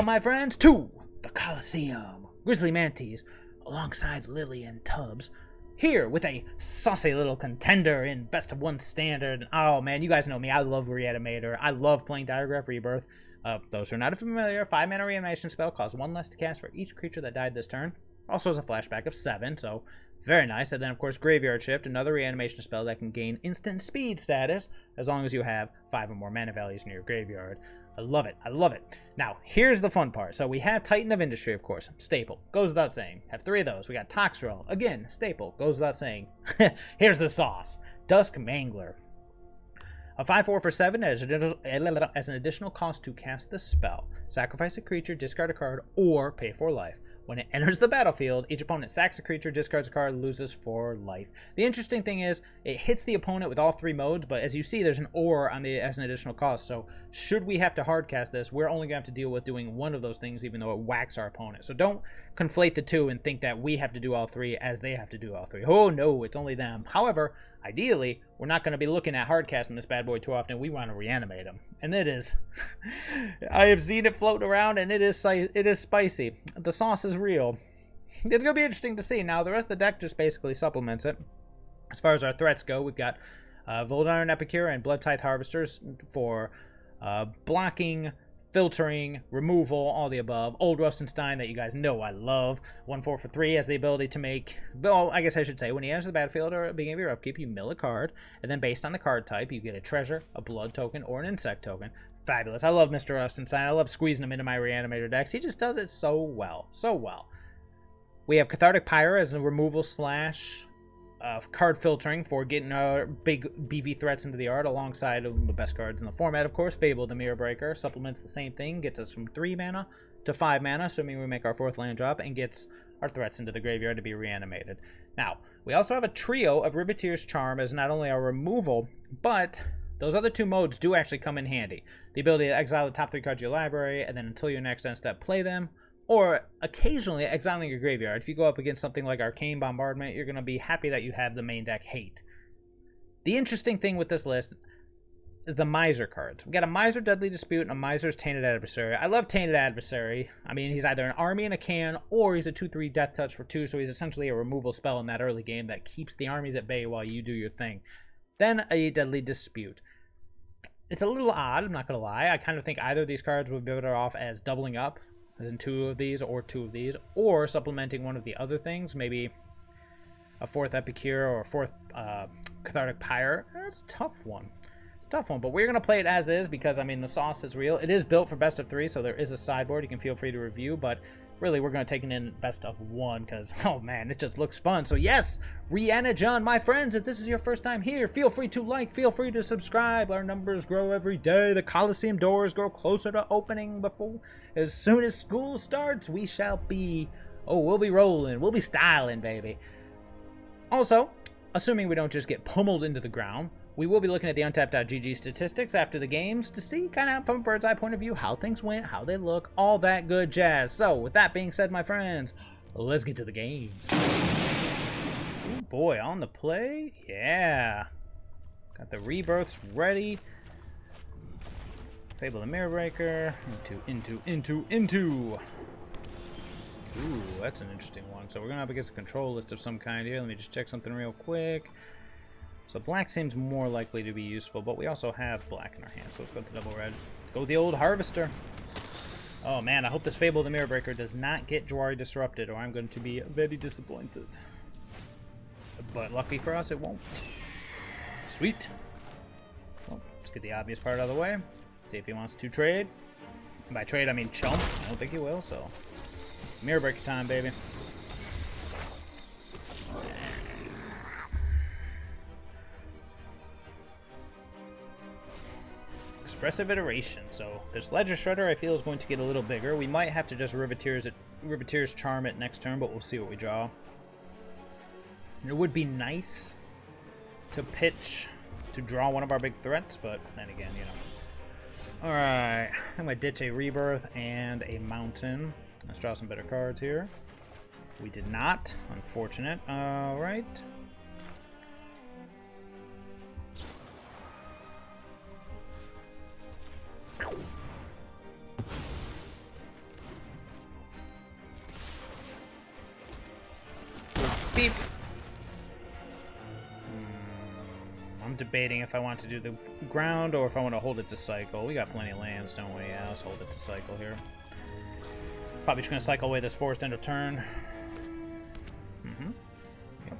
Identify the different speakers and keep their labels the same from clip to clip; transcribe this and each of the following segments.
Speaker 1: Welcome, my friends, to the Coliseum. GrizzlyMantes, alongside Lily and Tubbs, here with a saucy little contender in best of one standard. Oh man, you guys know me. I love Reanimator. I love playing Diregraf Rebirth. Those who are not familiar, 5-mana reanimation spell costs 1 less to cast for each creature that died this turn. Also has a flashback of 7, so very nice. And then, of course, Graveyard Shift, another reanimation spell that can gain instant speed status as long as you have 5 or more mana values near your graveyard. I love it. I love it. Now, here's the fun part. So we have Titan of Industry, of course. Staple. Goes without saying. Have 3 of those. We got Toxrill. Again, staple. Goes without saying. Here's the sauce. Dusk Mangler. A 5/4 for 7 as an additional cost to cast the spell. Sacrifice a creature, discard a card, or pay 4 life. When it enters the battlefield, each opponent sacks a creature, discards a card, loses 4 life. The interesting thing is, it hits the opponent with all 3 modes, but as you see, there's an or on the as an additional cost. So, should we have to hardcast this, we're only going to have to deal with doing one of those things, even though it whacks our opponent. So don't conflate the two and think that we have to do all 3 as they have to do all 3. Oh no, it's only them. However, ideally, we're not going to be looking at hardcasting this bad boy too often. We want to reanimate him. And it is. I have seen it floating around, and it is spicy. The sauce is real. It's going to be interesting to see. Now, the rest of the deck just basically supplements it. As far as our threats go, we've got Voldaren Epicure and Bloodtithe Harvesters for blocking, filtering, removal, all the above. Old Rutstein that you guys know I love. 1/4 for 3 has the ability to make, well, I guess I should say, when he enters the battlefield or at the beginning of your upkeep, you mill a card, and then based on the card type, you get a treasure, a blood token, or an insect token. Fabulous. I love Mr. Rutstein. I love squeezing him into my Reanimator decks. He just does it so well. So well. We have Cathartic Pyre as a removal slash card filtering for getting big BV threats into the yard alongside of the best cards in the format, of course. Fable, the Mirror Breaker, supplements the same thing, gets us from 3 mana to 5 mana, assuming we make our 4th land drop, and gets our threats into the graveyard to be reanimated. Now, we also have a trio of Riveteers Charm as not only our removal, but those other 2 modes do actually come in handy. The ability to exile the top 3 cards of your library, and then until your next end step, play them, or occasionally exiling your graveyard. If you go up against something like Arcane Bombardment, you're going to be happy that you have the main deck hate. The interesting thing with this list is the Miser cards. We got a Miser Deadly Dispute and a Miser's Tainted Adversary. I love Tainted Adversary. I mean, he's either an army and a can, or he's a 2/3 Death Touch for 2, so he's essentially a removal spell in that early game that keeps the armies at bay while you do your thing. Then a Deadly Dispute. It's a little odd, I'm not going to lie. I kind of think either of these cards would be better off as doubling up, as in 2 of these or 2 of these, or supplementing one of the other things, maybe a 4th Epicure or a 4th Cathartic Pyre. That's a tough one. It's a tough one, but we're going to play it as is because, I mean, the sauce is real. It is built for best of 3, so there is a sideboard you can feel free to review, but really we're going to take it in best of 1 because, oh man, it just looks fun. So yes, REANIJUND, my friends, if this is your first time here, feel free to like, feel free to subscribe. Our numbers grow every day. The Coliseum doors grow closer to opening before. As soon as school starts, we shall be, we'll be rolling. We'll be styling, baby. Also, assuming we don't just get pummeled into the ground, we will be looking at the Untapped.gg statistics after the games to see, kind of from a bird's eye point of view, how things went, how they look, all that good jazz. So, with that being said, my friends, let's get to the games. Oh boy, on the play? Yeah. Got the rebirths ready. Fable the Mirror Breaker. Into. Ooh, that's an interesting one. So we're going to up against a control list of some kind here. Let me just check something real quick. So black seems more likely to be useful, but we also have black in our hand, so let's go with the double red. Let's go with the old Harvester. Oh man, I hope this Fable the Mirror Breaker does not get Jwari disrupted, or I'm going to be very disappointed. But lucky for us, it won't. Sweet. Well, let's get the obvious part out of the way. See if he wants to trade. And by trade, I mean chump. I don't think he will, so. Mirror Breaker time, baby. Expressive Iteration. So this Ledger Shredder I feel is going to get a little bigger. We might have to just Riveteers Charm it next turn, but we'll see what we draw. It would be nice to pitch to draw one of our big threats, but then again, you know. Alright, I'm going to ditch a Rebirth and a Mountain. Let's draw some better cards here. We did not. Unfortunate. Alright. I'm debating if I want to do the ground or if I want to hold it to cycle. We got plenty of lands, don't we? Yeah, let's hold it to cycle here. Probably just going to cycle away this forest end of turn. Yep.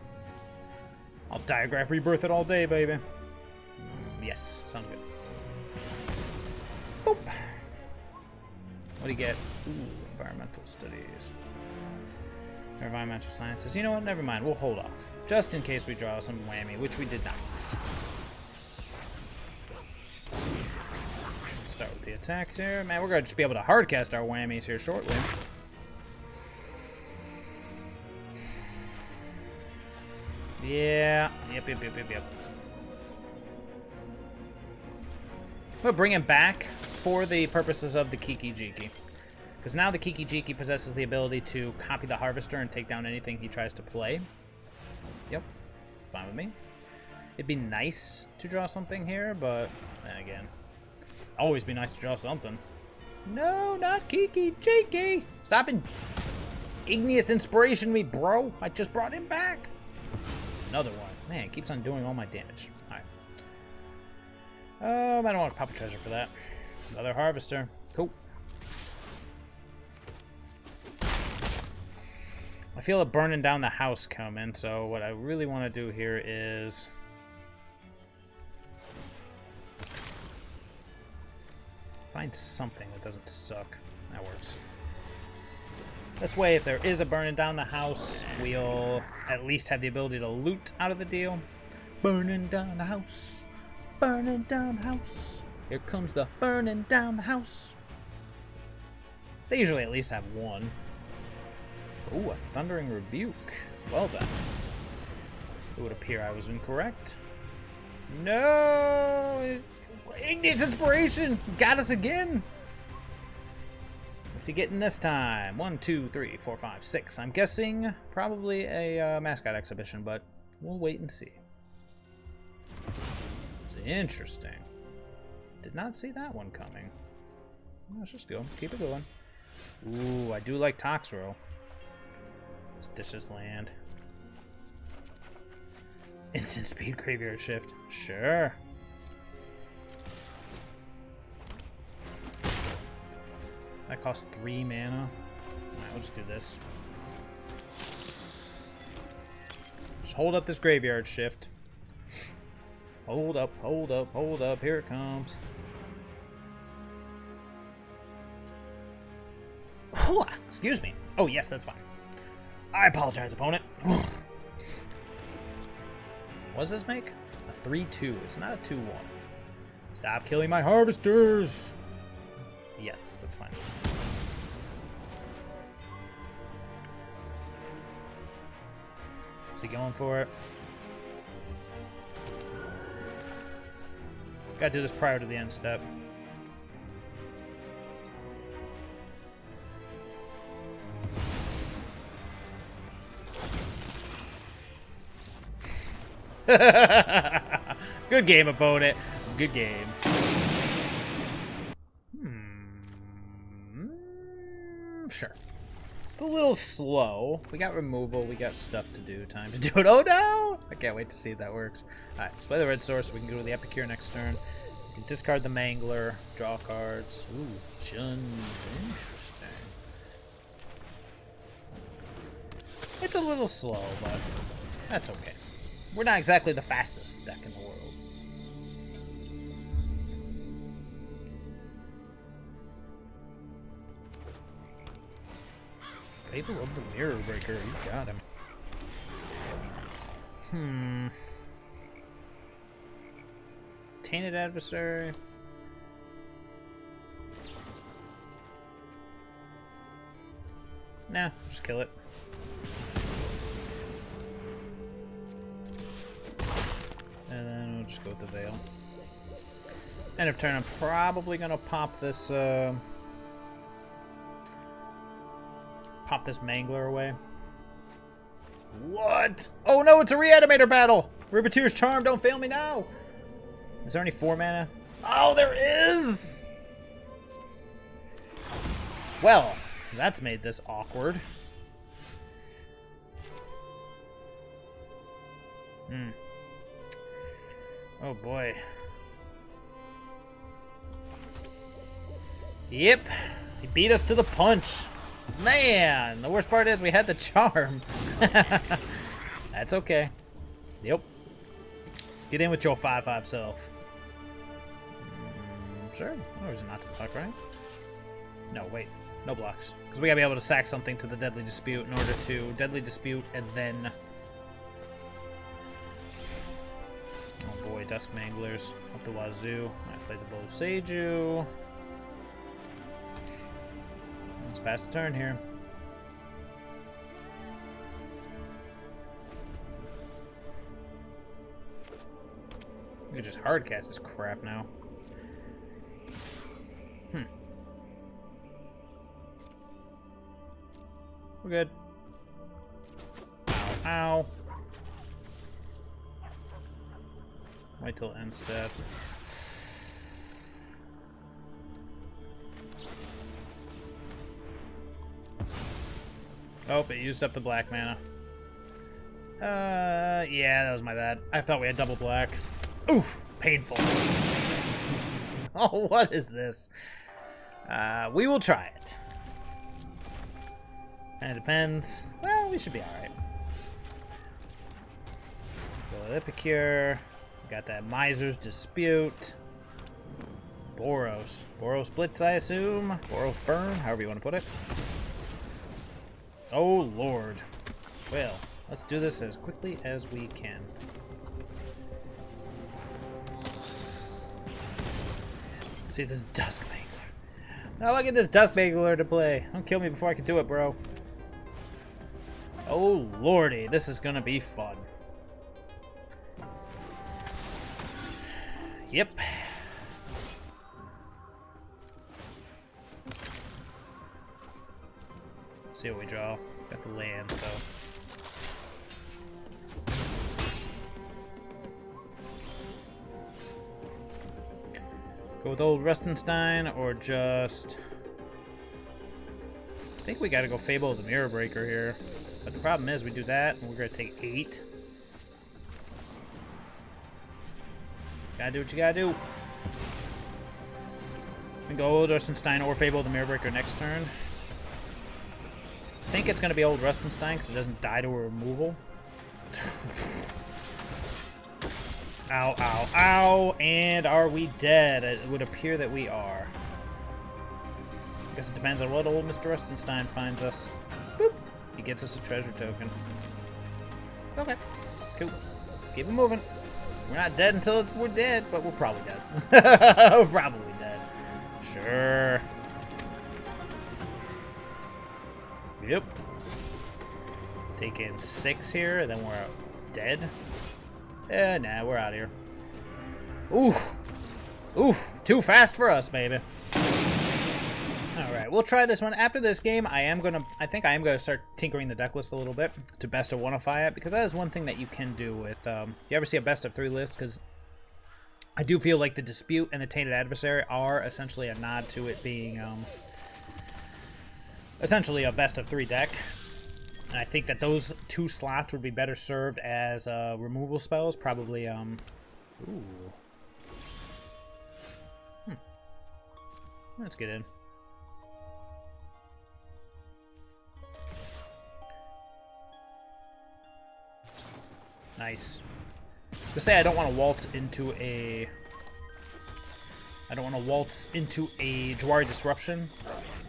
Speaker 1: I'll Diregraf Rebirth it all day, baby. Yes, sounds good. Boop. What do you get? Ooh, environmental studies. Environmental sciences. You know what? Never mind. We'll hold off. Just in case we draw some whammy, which we did not. Start with the attack there. Man, we're going to just be able to hardcast our whammies here shortly. Yeah. Yep. We'll bring him back for the purposes of the Kiki Jiki. Because now the Kiki Jiki possesses the ability to copy the Harvester and take down anything he tries to play. Yep. Fine with me. It'd be nice to draw something here, but then again, always be nice to draw something. No, not Kiki Jiki! Stop it! Igneous Inspiration me, bro! I just brought him back! Another one. Man, it keeps on doing all my damage. Alright. I don't want to pop a treasure for that. Another Harvester. Cool. I feel it burning down the house coming, so what I really want to do here is find something that doesn't suck. That works. This way, if there is a burning down the house, we'll at least have the ability to loot out of the deal. Burning down the house. Burning down the house. Here comes the burning down the house. They usually at least have one. Ooh, a Thundering Rebuke. Well then. It would appear I was incorrect. No! Igneous Inspiration! Got us again! What's he getting this time? 1, 2, 3, 4, 5, 6. I'm guessing probably a mascot exhibition, but we'll wait and see. It's interesting. Did not see that one coming. Let's just go. Keep it going. Ooh, I do like Toxrill. Ditch this land. Instant speed graveyard shift. Sure. That costs 3 mana. Alright, we'll just do this. Just hold up this graveyard shift. Hold up, hold up, hold up. Here it comes. Excuse me. Oh, yes, that's fine. I apologize, opponent. What does this make? A 3-2. It's not a 2-1. Stop killing my harvesters! Yes, that's fine. Is he going for it? Gotta do this prior to the end step. Good game, opponent. Good game. Sure. It's a little slow. We got removal. We got stuff to do. Time to do it. Oh, no! I can't wait to see if that works. Alright, let's play the red source so we can go to the Epicure next turn. We can discard the Mangler. Draw cards. Ooh, Jund. Interesting. It's a little slow, but that's okay. We're not exactly the fastest deck in the world. Fable of the Mirror Breaker, you got him. Tainted Adversary. Nah, just kill it. And then we'll just go with the Veil. End of turn, I'm probably gonna pop this Mangler away. What? Oh no, it's a Reanimator battle! Riveteers Charm, don't fail me now! Is there any 4 mana? Oh, there is! Well, that's made this awkward. Oh boy. Yep. He beat us to the punch. Man, the worst part is we had the charm. That's okay. Yep. Get in with your 5/5 self. Sure. Oh, there's not to block, right? No, wait. No blocks. Because we gotta be able to sack something to the Deadly Dispute in order to Deadly Dispute and then... Oh boy, Dusk Manglers up the wazoo. I played the Bow Seiju. Let's pass the turn here. We could just hard cast this crap now. We're good. Ow, ow. Wait till end step. Oh, it used up the black mana. Yeah, that was my bad. I thought we had double black. Oof, painful. Oh, what is this? We will try it. And it depends. Well, we should be alright. Boldaren Epicure. Got that Miser's Dispute. Boros. Boros Blitz, I assume. Boros Burn, however you want to put it. Oh, Lord. Well, let's do this as quickly as we can. See if this Dusk Mangler. Now look at this Dusk Mangler to play. Don't kill me before I can do it, bro. Oh, lordy. This is gonna be fun. Yep. See what we draw. Got the land, so. Go with Old Rutstein or just... I think we gotta go Fable the Mirror Breaker here. But the problem is we do that and we're gonna take 8. Gotta do what you gotta do. We go Old Rutstein or Fable the Mirror Breaker next turn. I think it's gonna be Old Rutstein because it doesn't die to a removal. Ow, ow, ow! And are we dead? It would appear that we are. I guess it depends on what old Mr. Rutstein finds us. Boop! He gets us a treasure token. Okay. Cool. Let's keep it moving. We're not dead until we're dead, but we're probably dead. We're probably dead. Sure. Yep. Taking 6 here, and then we're dead. Nah, we're out of here. Ooh. Ooh, too fast for us, baby. Alright, we'll try this one. After this game, I think I am gonna start tinkering the deck list a little bit to best of one-ify it, because that is one thing that you can do with, you ever see a best of 3 list? Because I do feel like the Dispute and the Tainted Adversary are essentially a nod to it being, essentially a best of 3 deck. And I think that those 2 slots would be better served as removal spells. Probably, ooh. Let's get in. Nice. To say I don't want to waltz into a... I don't want to waltz into a Jwari Disruption,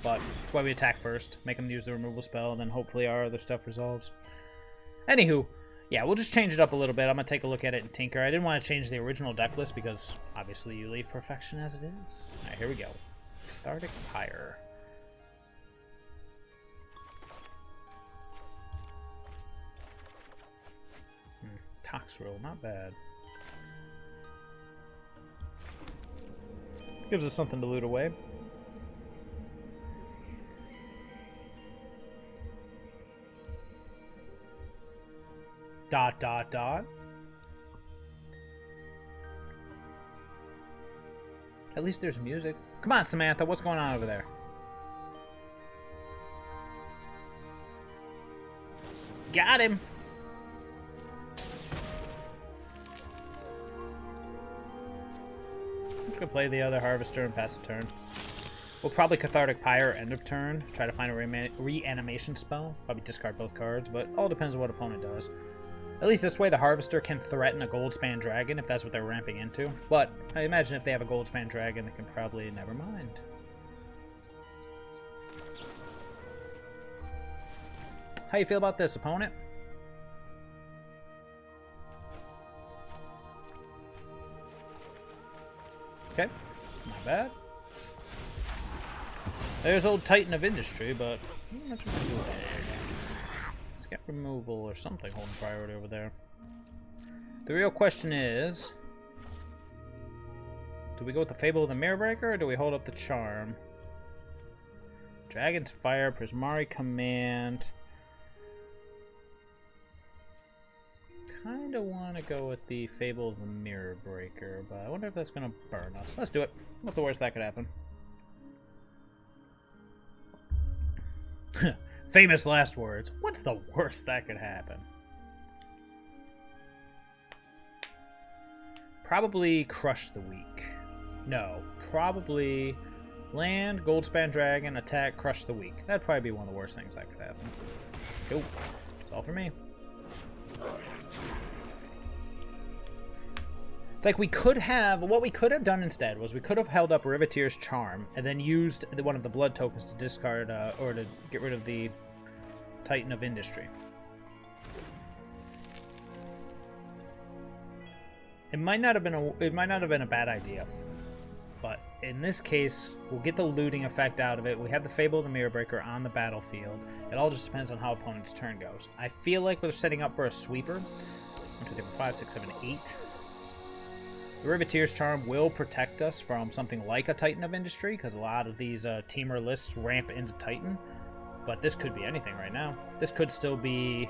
Speaker 1: but that's why we attack first. Make them use the removal spell, and then hopefully our other stuff resolves. Anywho, yeah, we'll just change it up a little bit. I'm going to take a look at it and tinker. I didn't want to change the original deck list because, obviously, you leave perfection as it is. Alright, here we go. Cathartic Pyre. Toxrill, not bad. Gives us something to loot away. Dot, dot, dot. At least there's music. Come on, Samantha, what's going on over there? Got him! just gonna play the other Harvester and pass the turn. We'll probably Cathartic Pyre end of turn. Try to find a reanimation spell. Probably discard both cards, but all depends on what opponent does. At least this way the Harvester can threaten a Goldspan Dragon if that's what they're ramping into. But I imagine if they have a Goldspan Dragon, they can probably never mind. How you feel about this, opponent? Okay, not bad. There's Old Titan of Industry, but not much we can do with that. Let's get removal or something holding priority over there. The real question is, do we go with the Fable of the Mirrorbreaker, or do we hold up the Charm? Dragon's Fire, Prismari Command. Kinda want to go with the Fable of the Mirrorbreaker, but I wonder if that's gonna burn us. Let's do it. What's the worst that could happen? Famous last words. What's the worst that could happen? Probably Crush the Weak. No, probably land, Goldspan Dragon, attack, Crush the Weak. That'd probably be one of the worst things that could happen. Cool. That's all for me. It's like we could have, what we could have done instead was we could have held up Riveteers Charm and then used one of the blood tokens to discard or to get rid of the Titan of Industry. It might not have been a bad idea, but in this case, we'll get the looting effect out of it. We have the Fable of the Mirrorbreaker on the battlefield. It all just depends on how opponent's turn goes. I feel like we're setting up for a sweeper. 1, 2, 3, 4, 5, 6, 7, 8. The Riveteers Charm will protect us from something like a Titan of Industry, because a lot of these Temur lists ramp into Titan. But this could be anything right now. This could still be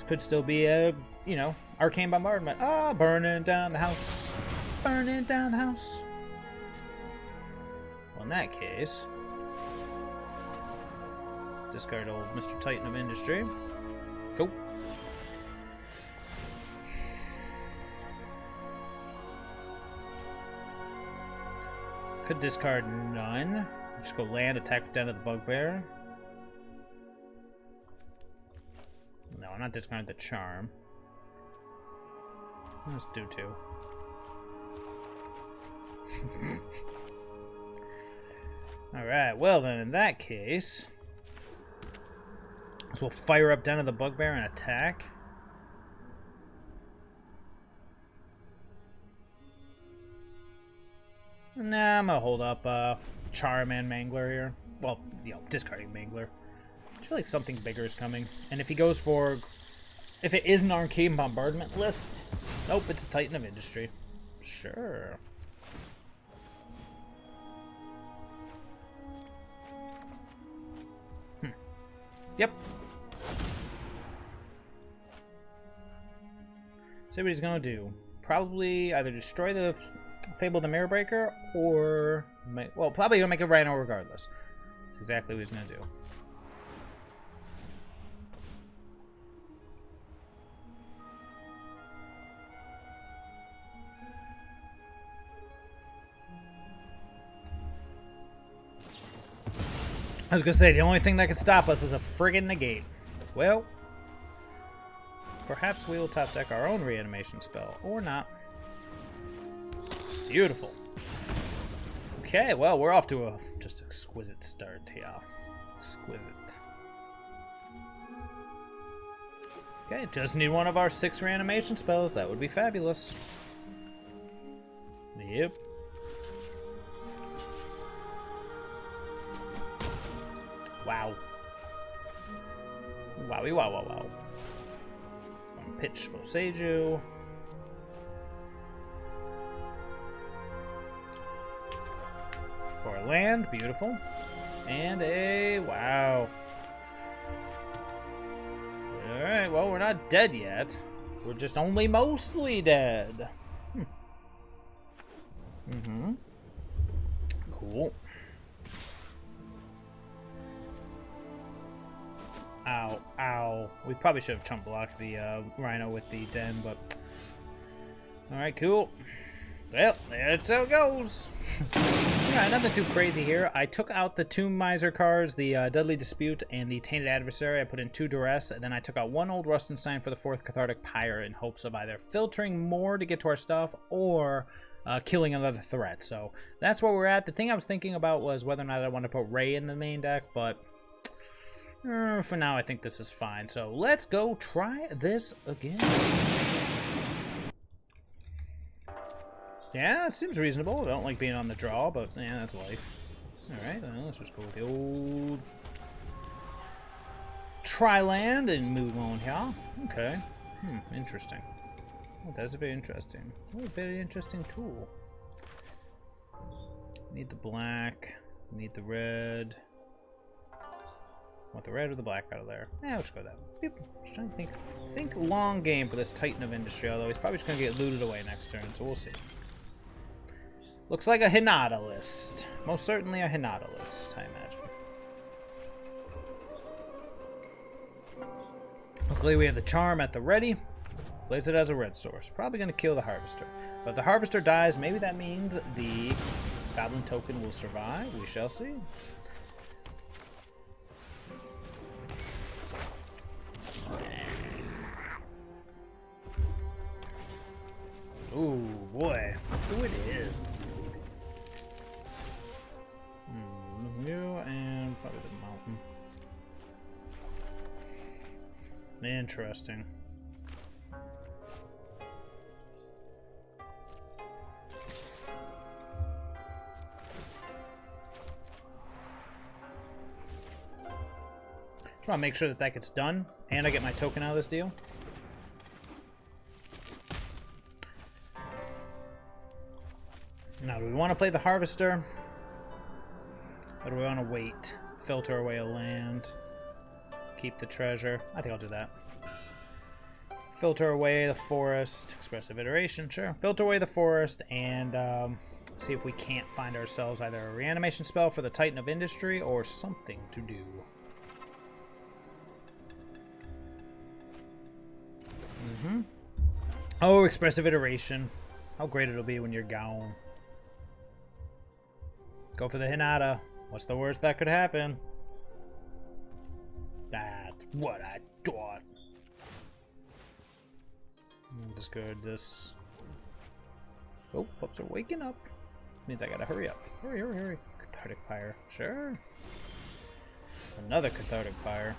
Speaker 1: a, you know, Arcane Bombardment. Ah, burning down the house. Burning down the house. Well, in that case, discard old Mr. Titan of Industry. Cool. Could discard none. Just go land, attack down to the Bugbear. No, I'm not discarding the Charm. Let's do 2. Alright, well then, in that case, so we'll fire up down to the Bugbear and attack. Nah, I'm gonna hold up Charm and Mangler here. Well, you know, discarding Mangler. I feel like something bigger is coming. And if he goes for... If it is an Arcane Bombardment list... Nope, it's a Titan of Industry. Sure. Yep. See what he's gonna do. Probably either destroy the Fable of the Mirrorbreaker, or... Well, probably gonna make a Rhino regardless. That's exactly what he's gonna do. I was gonna say, the only thing that can stop us is a friggin' negate. Well, perhaps we will top deck our own reanimation spell, or not. Beautiful. Okay, well, we're off to a just exquisite start here. Exquisite. Okay, just need one of our 6 reanimation spells. That would be fabulous. Yep. Wow. Wowie wow wow wow. Pitch Boseiju. For a land, beautiful. And a wow. Alright, well, we're not dead yet. We're just only mostly dead. Cool. Ow, ow. We probably should have chump blocked the Rhino with the Den, but... Alright, cool. Well, that's how it goes. Alright, nothing too crazy here. I took out the Tomb Miser cards, the Deadly Dispute, and the Tainted Adversary. I put in 2 Duress, and then I took out 1 Old Rutstein for the 4th Cathartic Pyre in hopes of either filtering more to get to our stuff or killing another threat. So that's where we're at. The thing I was thinking about was whether or not I want to put Ray in the main deck, but for now I think this is fine. So let's go try this again. Yeah, it seems reasonable. I don't like being on the draw, but yeah, that's life. Alright, well, let's just go with the old Tri-land and move on here. Okay. Interesting. Oh, that's very interesting. Oh, very interesting tool. Need the black. Need the red. Want the red or the black out of there? Yeah, let's go with that. Beep. Just trying to think long game for this Titan of Industry, although he's probably just going to get looted away next turn, so we'll see. Looks like a Hinata list. Most certainly a Hinata list, I imagine. Luckily we have the Charm at the ready. Plays it as a red source. Probably going to kill the Harvester. But if the Harvester dies, maybe that means the Goblin token will survive. We shall see. Ooh, boy. Who it is. You and probably the mountain. Interesting. Just want to make sure that that gets done, and I get my token out of this deal. Now, do we want to play the Harvester? Or do we want to wait? Filter away a land. Keep the treasure. I think I'll do that. Filter away the forest. Expressive iteration, sure. Filter away the forest and see if we can't find ourselves either a reanimation spell for the Titan of Industry or something to do. Oh, expressive iteration. How great it'll be when you're gone. Go for the Hinata. What's the worst that could happen? That's what I thought. I'll just go with this. Oh, pups are waking up. Means I gotta hurry up. Hurry, hurry, hurry. Cathartic Pyre. Sure. Another Cathartic Pyre.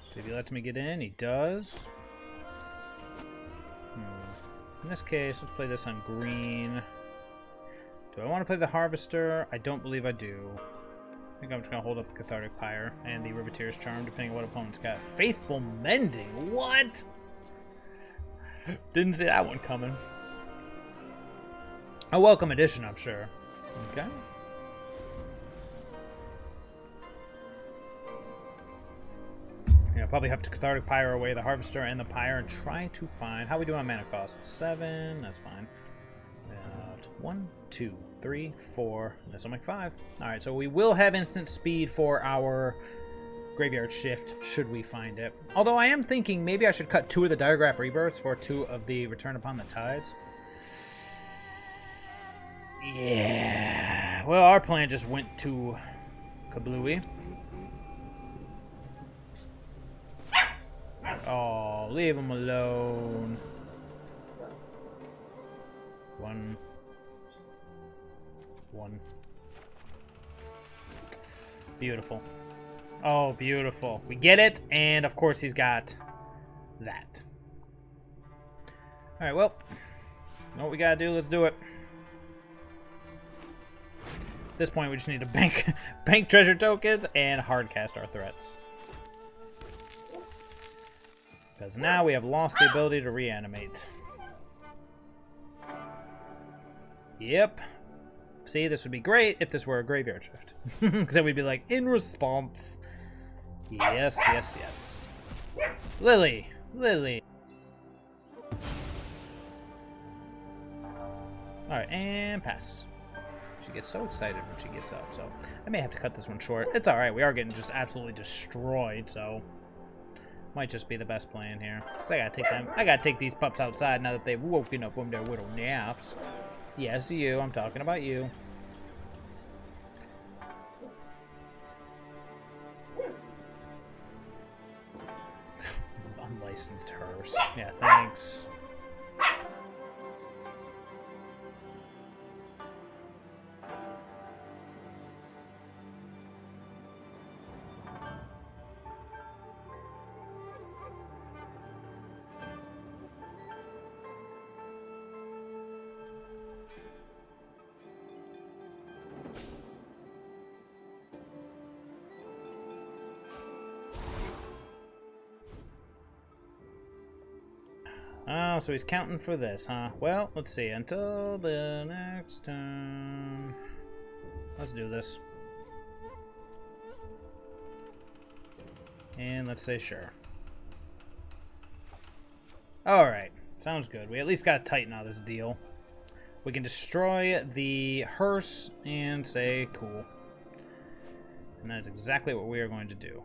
Speaker 1: See if he lets me get in. He does. In this case, let's play this on green. Do I want to play the Harvester? I don't believe I do. I think I'm just going to hold up the Cathartic Pyre and the Riveteers Charm, depending on what opponent's got. Faithful Mending? What? Didn't see that one coming. A welcome addition, I'm sure. Okay. Yeah, probably have to Cathartic Pyre away the Harvester and the Pyre and try to find... How are we doing on mana cost? 7. That's fine. 1, 2, 3, 4. This will make 5. Alright, so we will have instant speed for our Graveyard Shift, should we find it. Although I am thinking maybe I should cut 2 of the Diregraf Rebirths for 2 of the Return Upon the Tides. Yeah. Well, our plan just went to kablooey. Oh, leave him alone. 1. Beautiful. Oh, beautiful. We get it, and of course he's got that. Alright, well, know what we gotta do? Let's do it. At this point, we just need to bank treasure tokens and hardcast our threats. Because now we have lost the ability to reanimate. Yep. See, this would be great if this were a Graveyard Shift. Because then we'd be like, in response. Yes, yes, yes. Lily! Lily! Alright, and pass. She gets so excited when she gets up, so I may have to cut this one short. It's alright, we are getting just absolutely destroyed, so Might just be the best plan here. Cause I gotta take these pups outside now that they've woken up from their little naps. Yes, you. I'm talking about you. Unlicensed hearse. Yeah, thanks. Oh, so he's counting for this, huh? Well, let's see. Until the next turn. Let's do this. And let's say sure. Alright. Sounds good. We at least got to tighten out this deal. We can destroy the hearse and say cool. And that's exactly what we are going to do.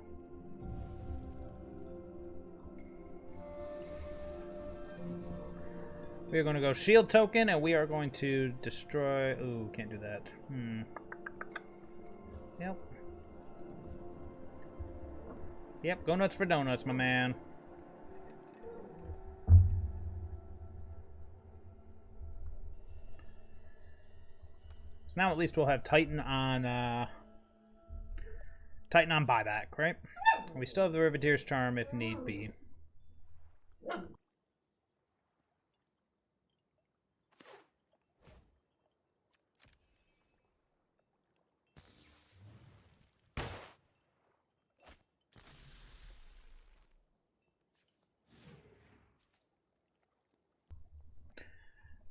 Speaker 1: We are going to go shield token, and we are going to destroy... Ooh, can't do that. Yep. Yep, go nuts for donuts, my man. So now at least we'll have Titan on buyback, right? We still have the Riveteers Charm if need be.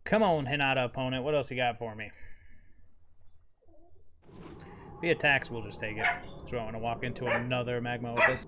Speaker 1: Come on, Hinata opponent. What else you got for me? If he attacks, we'll just take it. So I want to walk into another Magma Opus.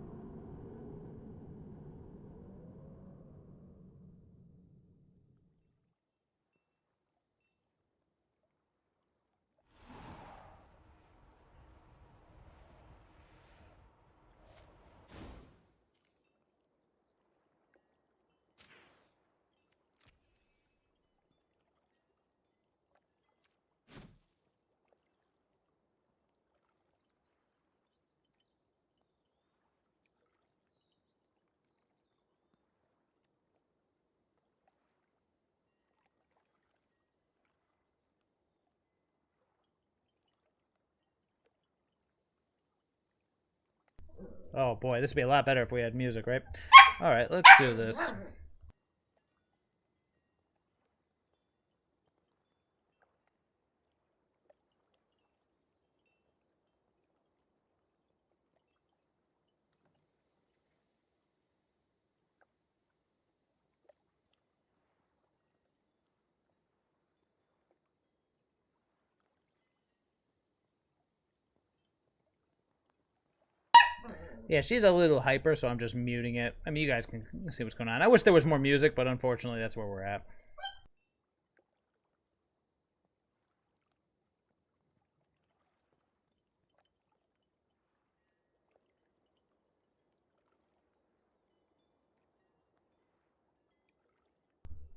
Speaker 1: Oh boy, this would be a lot better if we had music, right? Alright, let's do this. Yeah, she's a little hyper, so I'm just muting it. I mean, you guys can see what's going on. I wish there was more music, but unfortunately, that's where we're at.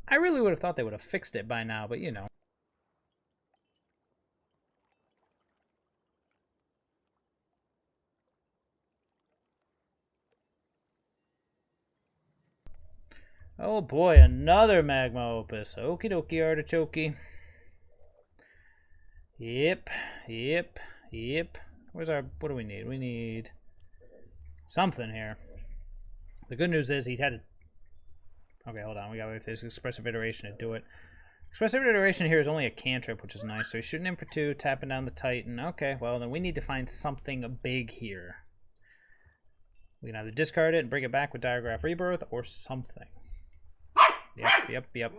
Speaker 1: I really would have thought they would have fixed it by now, but you know. Oh boy, another Magma Opus. Okie dokie, artichoke. Yep. Where's our... What do we need? We need something here. The good news is he had to... Okay, hold on. We gotta wait for this Expressive Iteration to do it. Expressive Iteration here is only a cantrip, which is nice. So he's shooting in for 2, tapping down the Titan. Okay, well, then we need to find something big here. We can either discard it and bring it back with Diregraf Rebirth or something. Yep.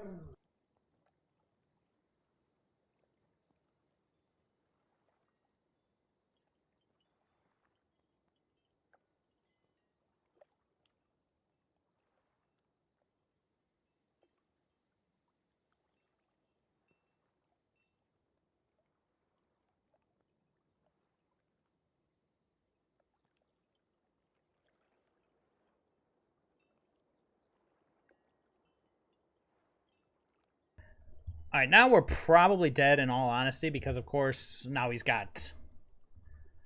Speaker 1: All right, now we're probably dead in all honesty because, of course, now he's got...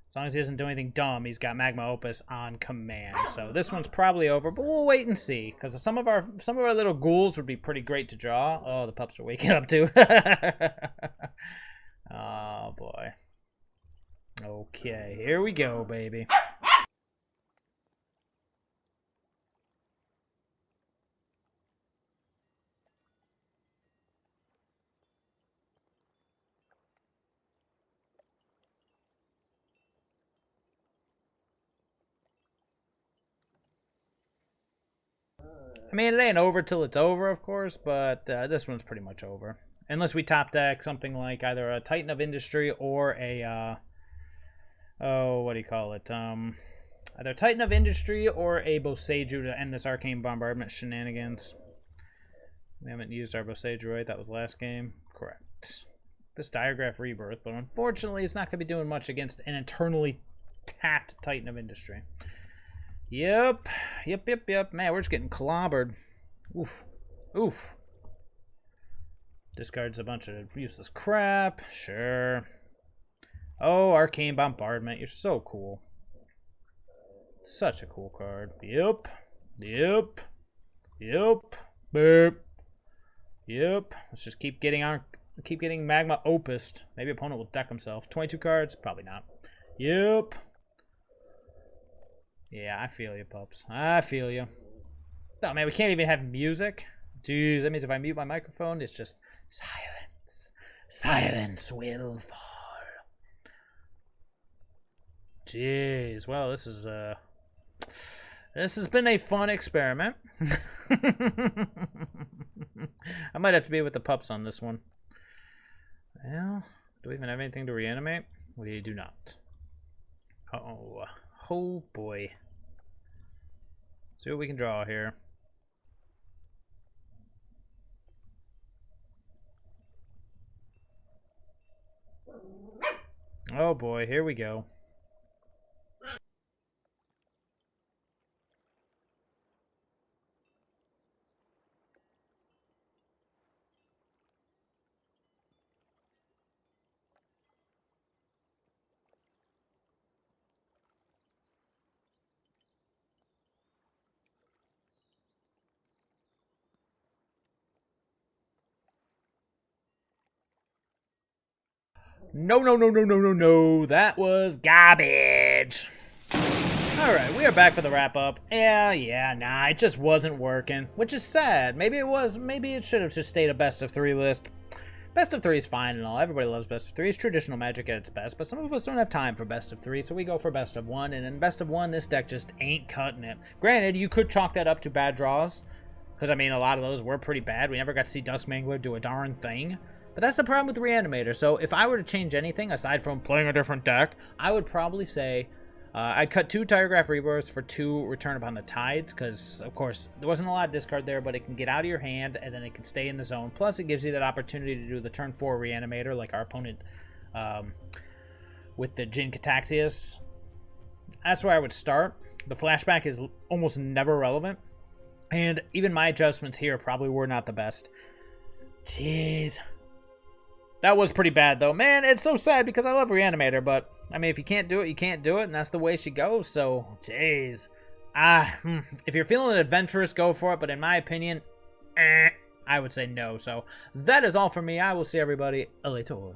Speaker 1: As long as he doesn't do anything dumb, he's got Magma Opus on command. So this one's probably over, but we'll wait and see. Because some of our little ghouls would be pretty great to draw. Oh, the pups are waking up too. Oh, boy. Okay, here we go, baby. I mean, it ain't over till it's over, of course, but this one's pretty much over. Unless we top deck something like either a Titan of Industry or a, oh, what do you call it? Either Titan of Industry or a Boseiju to end this Arcane Bombardment shenanigans. We haven't used our Boseiju, right? That was last game. Correct. This Diregraf Rebirth, but unfortunately it's not going to be doing much against an eternally tapped Titan of Industry. Yep. Man, we're just getting clobbered. Oof. Oof. Discards a bunch of useless crap. Sure. Oh, Arcane Bombardment. You're so cool. Such a cool card. Yep. Boop. Yep. Let's just keep getting Magma Opused. Maybe opponent will deck himself. 22 cards? Probably not. Yep. Yeah, I feel you, pups. I feel you. Oh, man, we can't even have music. Jeez, that means if I mute my microphone, it's just silence. Silence will fall. Jeez, well, this has been a fun experiment. I might have to be with the pups on this one. Well, do we even have anything to reanimate? We do not. Uh-oh. Oh, boy. See what we can draw here. Oh, boy. Here we go. No. That was garbage. Alright, we are back for the wrap-up. Nah, it just wasn't working. Which is sad. Maybe it should have just stayed a best of 3 list. Best of 3 is fine and all. Everybody loves best of 3. It's traditional Magic at its best, but some of us don't have time for best of 3, so we go for best of 1, and in best of 1, this deck just ain't cutting it. Granted, you could chalk that up to bad draws, because, I mean, a lot of those were pretty bad. We never got to see Dusk Mangler do a darn thing. But that's the problem with Reanimator. So if I were to change anything, aside from playing a different deck, I would probably say I'd cut 2 Diregraf Rebirths for 2 Return Upon the Tides, because, of course, there wasn't a lot of discard there, but it can get out of your hand, and then it can stay in the zone. Plus, it gives you that opportunity to do the turn 4 Reanimator, like our opponent with the Jin Cataxius. That's where I would start. The flashback is almost never relevant, and even my adjustments here probably were not the best. Jeez. That was pretty bad, though. Man, it's so sad because I love Reanimator, but, I mean, if you can't do it, you can't do it, and that's the way she goes, so, jeez. If you're feeling adventurous, go for it, but in my opinion, I would say no. So, that is all for me. I will see everybody later.